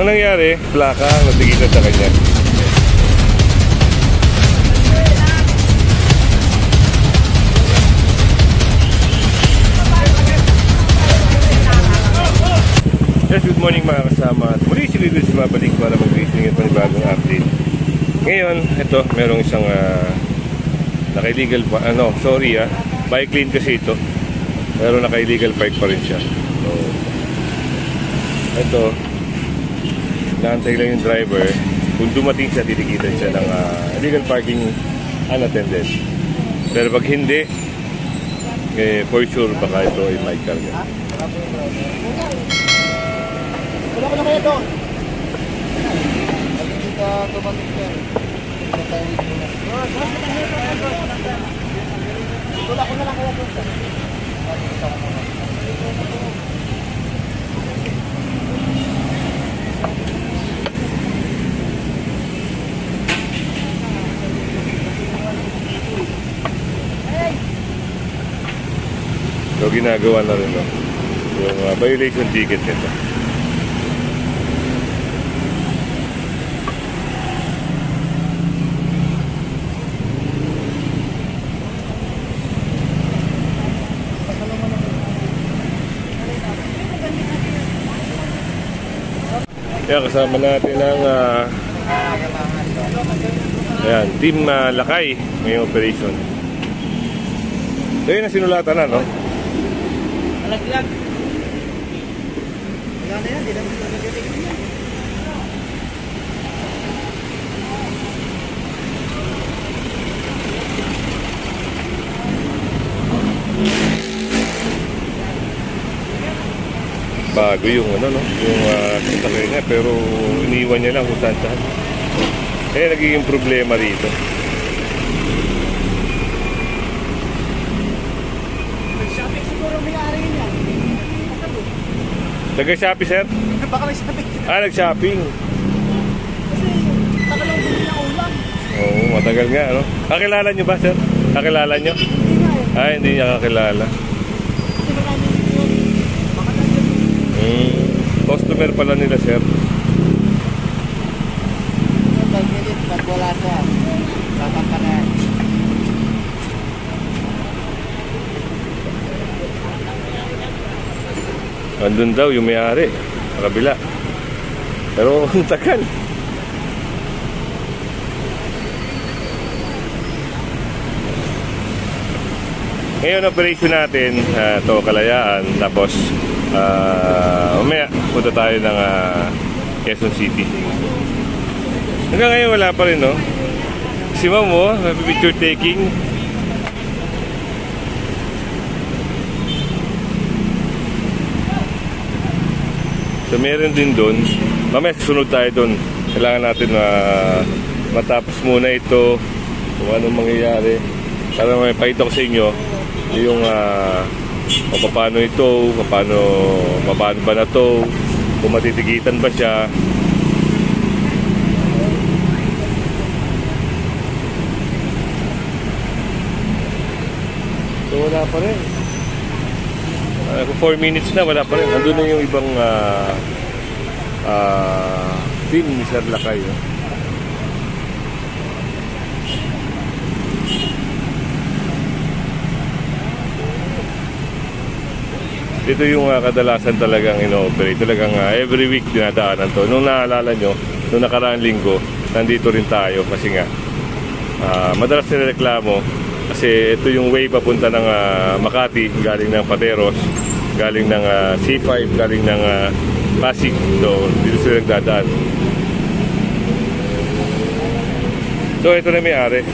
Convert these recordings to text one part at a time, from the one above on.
ang nangyari, plaka ang natigilan sa kanya. Yes, good morning mga kasama. At muli si Lidus mabalik para mag-racing at panibagong update. Ngayon, ito, merong isang naka-illegal pa, bike lane kasi ito. Pero naka-illegal park pa rin siya. So, ito, naantay lang yung driver. Kung dumating siya, titikitan siya ng illegal parking unattended. Pero pag hindi, for sure, baka ito ay may karga. Wala ko na kaya doon. Kita tumating ka. Wala ko na lang kaya doon. So ginagawa na rin yung violation ticket nito. Kaya kasama natin ang Team Lakay ngayong operation. So yun ang sinulatan na, no? Alaglag. Wala na yan, di naman nagagaling yan. Bago yung yung sasakay niya, pero iniwan niya lang kung saan saan. Kaya nagiging problema rito. Nag-shopping siguro may-ari niya. Nag-shopping, sir? Baka may shopping. Nag-shopping. Kasi tagal lang din na ulam. Oo, matagal nga, ano? Kakilala niyo ba, sir? Kakilala niyo? Hindi nga eh. Hindi niya kakilala. Kasi marami yun. Baka nandiyan. Customer pala nila, sir. Pag-edit, pag wala siya. Tatangkanan. Andun daw yung may-ari sa kabila. Pero ang tagal. Ngayon operation natin ito Kalayaan, tapos mamaya punta tayo ng Quezon City. Hanggang ngayon wala pa rin, no? Si Ma'am mo, picture taking. So meron din doon. Mamaya susunod tayo doon. Kailangan natin matapos muna ito kung anong mangyayari. Para may pakita ko sa inyo yung paano ito, paano ba na ito, kung matitigitan ba siya. So wala pa rin. Kung 4 minutes na, wala pa rin. Nandun na yung ibang team ni Sir Lakay. Ito yung kadalasan talagang ino-operate. Talagang every week dinadaanan to. Nung naalala nyo, nung nakaraang linggo, nandito rin tayo kasi nga madalas nireklamo kasi ito yung way papunta ng Makati, galing ng Pateros, galing ng C5, galing ng Pasig. So dito sila nagdadaan. So ito na may-ari.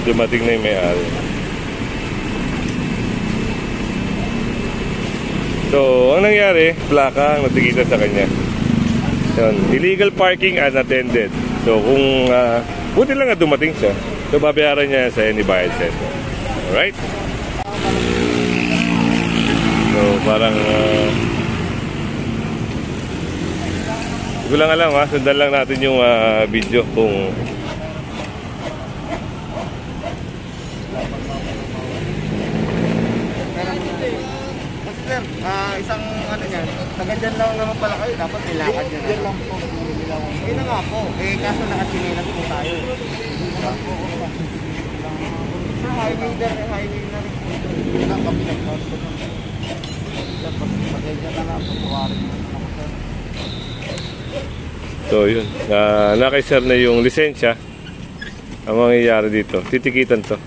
Dumating na yung may-ari. So ang nangyari, plaka ang natigilan sa kanya. Yun, illegal parking unattended. So kung buti lang na dumating siya, so babayaran niya sa any bayad center. Alright? So parang hindi ko lang alam, sundan lang natin yung video kung isang ano niyan, taga dyan lang naman pala kayo, dapat nilakad nyo na. Dyan lang po, hindi na nga po. Eh, kaso nakachinilas po tayo. Sa highway na rin po. Hindi lang kami nag-house. Dapat pag-edya na lang, pagkawarin na lang ako sir. So yun, nakay sir na yung lisensya. Ang mangyayari dito, titikitan to.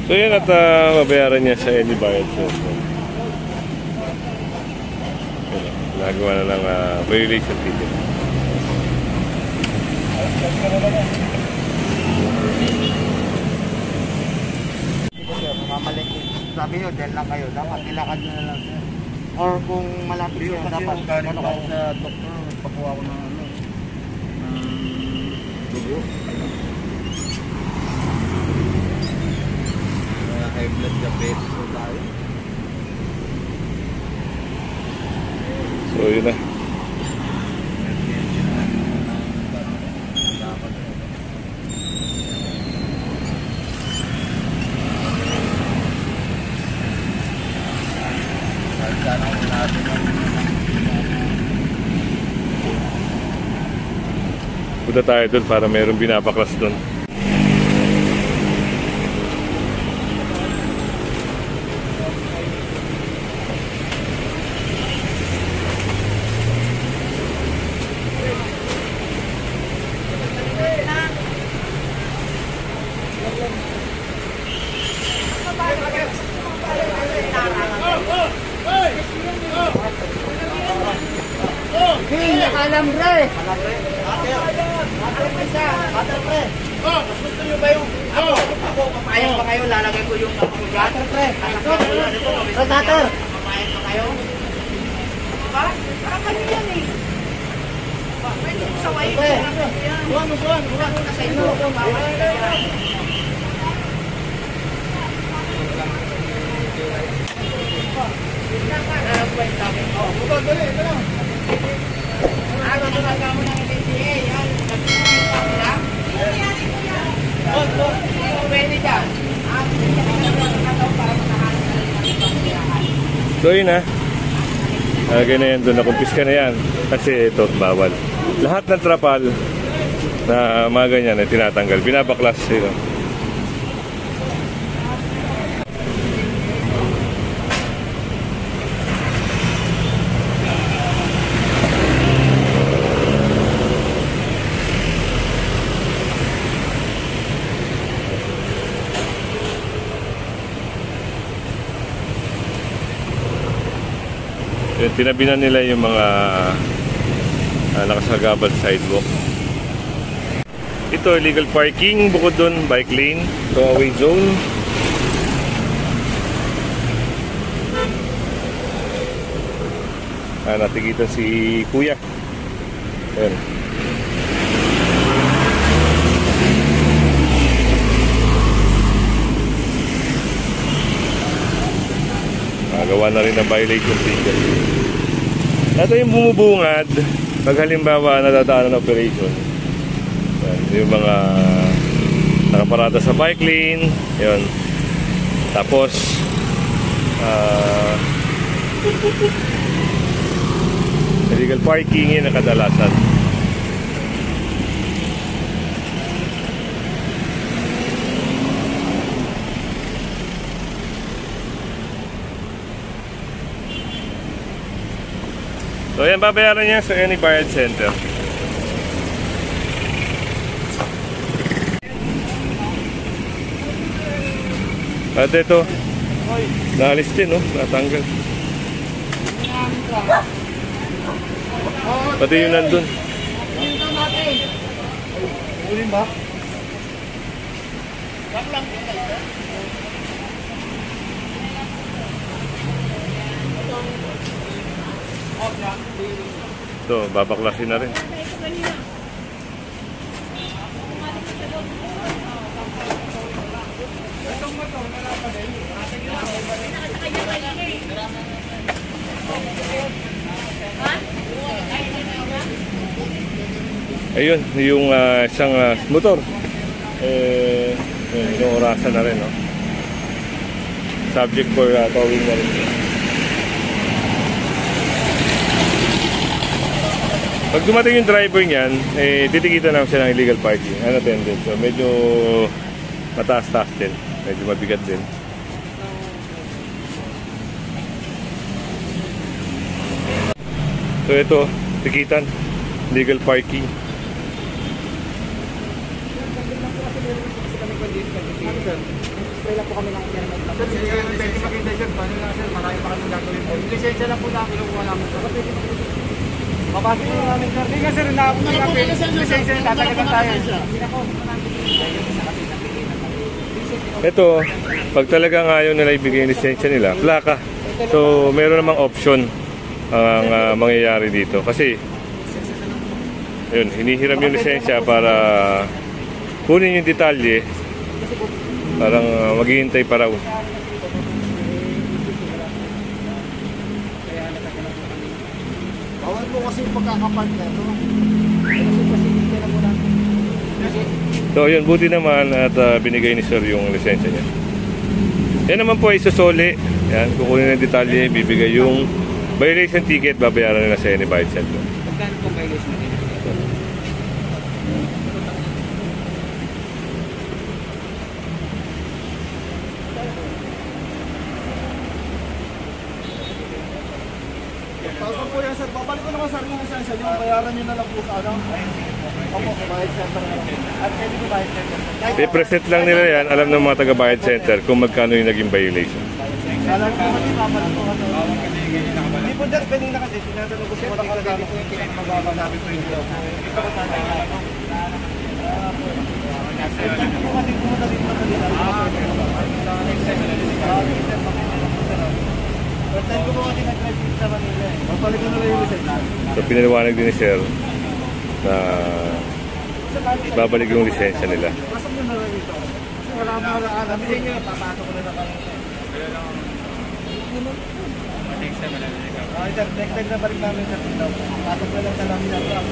So yun at mabayaran niya sa any bayad. So, nagawa na ng violation ticket. Sir, mamalik. Sabi nyo, dyan lang kayo. Dapat ilakad nyo na lang sir. Or kung malapit kayo, dapat ano kayo sa doktor, pakuha ko ng ano. Dugo. High blood diabetes po tayo. So yun na. Punta tayo doon para mayroong binapaklas doon. Hey, nakalambre! Butter pre! Mas gusto nyo ba yung ako, papayag pa kayo, lalagay ko yung butter pre! Butter! Papayag pa kayo? Diba? Parang kanyo yan eh. Pwede mo sawayin ko lang yan. Buwan! Nasa ito, bawal ka yan. Ano talaga mo ng LTA? Yan. Pwede dyan. So yun na. Lagay na yan doon, nakumpiska na yan. Kasi ito, bawal. Lahat ng trapal na mga ganyan ay tinatanggal. Binabaklas sila. Tinabi na nila yung mga nakasagabal sidewalk. Ito, illegal parking. Bukod doon, bike lane. Throwaway zone. Natigitan si Kuya. Ayan. Gawa na rin ng violation ticket. Ito yung bumubungad pag halimbawa nadadaan ng operation. Yan, yung mga nakaparada sa bike lane. Yun. Tapos illegal parking yun nakadalasan. So yan, babayaran niya sa any bayad center. At ito, naalis din, no? Natanggal. Pati yung nandun. Ulin ba? Ito, babaklasin na rin. Ayun, yung isang motor. Yung orasan na rin, no? Subject for towing na rin. Pag dumating yung driver niyan, titikitan namin siya ng illegal parking, unattended. So medyo mataas-taas din, medyo mabigat din. So ito, tikitan, illegal parking. Kailan po kami ng internet lang. Sir, pwede makita sir, paano lang sir, marami pa kami gagawin po. Lisensya lang po na kinukuha namin sir. Mabasok na namin sir. Hindi nga sir, lisensya lang, tatagagan tayo. Ito, pag talagang ayaw nila ibigay yung lisensya nila, plaka. So meron namang option ang mangyayari dito. Kasi, yun, hinihiram yung lisensya para kunin yung detalye. Parang maghihintay pa raw. Bawal po kasi yung pagkakapark na ito. So yun, buti naman at binigay ni sir yung lisensya niya. Yan naman po ay susuli. Yan, kukunin ng detalye, bibigay yung violation ticket, babayaran nila sa any bayad center. Magkano po violation ticket? Tapos po yan sir, babalik ko naman sir yung lisensya nyo, bayaran nyo na lang po sa ano? Opo, bayad center na lang. At pwede po bayad center. I-present lang nila yan, alam ng mga taga-bayad center kung magkano yung naging violation. Alam ko kasi babalik ko ano. Hindi po dyan, pwede na kasi. Tinatanong ko siya kung magkano po yung pinakamababa namin po yung job. Ito ko tatay na ako. Pwede po kasi pumunta dito na kanila. First time ko po kasi nag-drive dito sa Manila eh. Babalik ko na lang yung lisensya. So pinaliwanag din ni sir na babalik yung lisensya nila. Pasok nyo na lang dito. Kasi wala mo na alam. Hindi nyo, papasok ko na lang kami. Next time na balik namin sa dito. Pasok na lang sa namin na lang.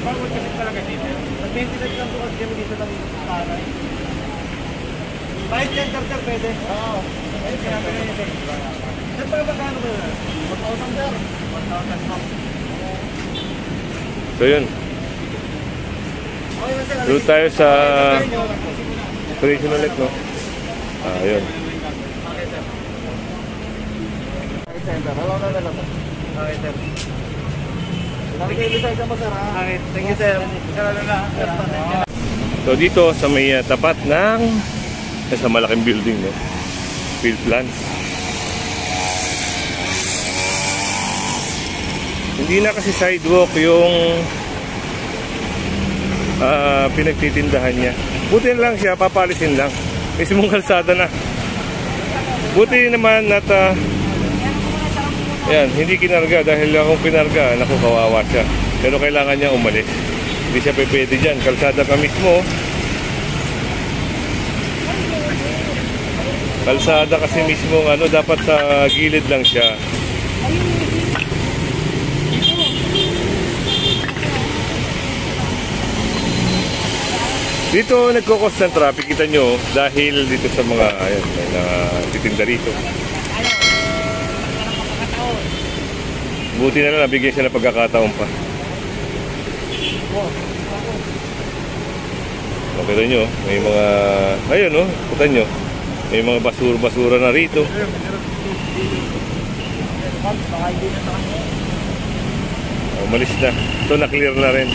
Bawal kasi talaga dito. Nag-maintenance lang po kasi kami dito ng paray. Bayad center sir, pwede? Oo. Ayun, sinabi na yun sir. Sir, pag magkano ba yun? 1,000 sir. 1,000 ma'am. So yun, Okay na sir. doon tayo sa operation ulit, no? Ayun. Okay sir. Okay center. Hello na lang. Okay sir. Lagi kayo lisensya mo sir ha? Okay. Thank you sir. Sir, ano na? So dito sa may tapat ng sa malaking building, no? Field plants. Hindi na kasi sidewalk yung pinagtitindahan niya. Buti na lang siya, papalisin lang. Mismong kalsada na. Buti naman at yan, hindi kinarga dahil kung kinarga, naku, kawawa siya. Pero kailangan niya umalis. Hindi siya pwede dyan. Kalsada ka mismo. Kalsada kasi mismo ano, dapat sa gilid lang siya. Dito nagkukos ng traffic, kita nyo, dahil dito sa mga ayun, may natitinda rito. Buti na lang nabigyan siya ng pagkakataon pa. Makita nyo, may mga, ayun o, kita nyo. May mga basura na rito. Umalis na. Ito na-clear na rin.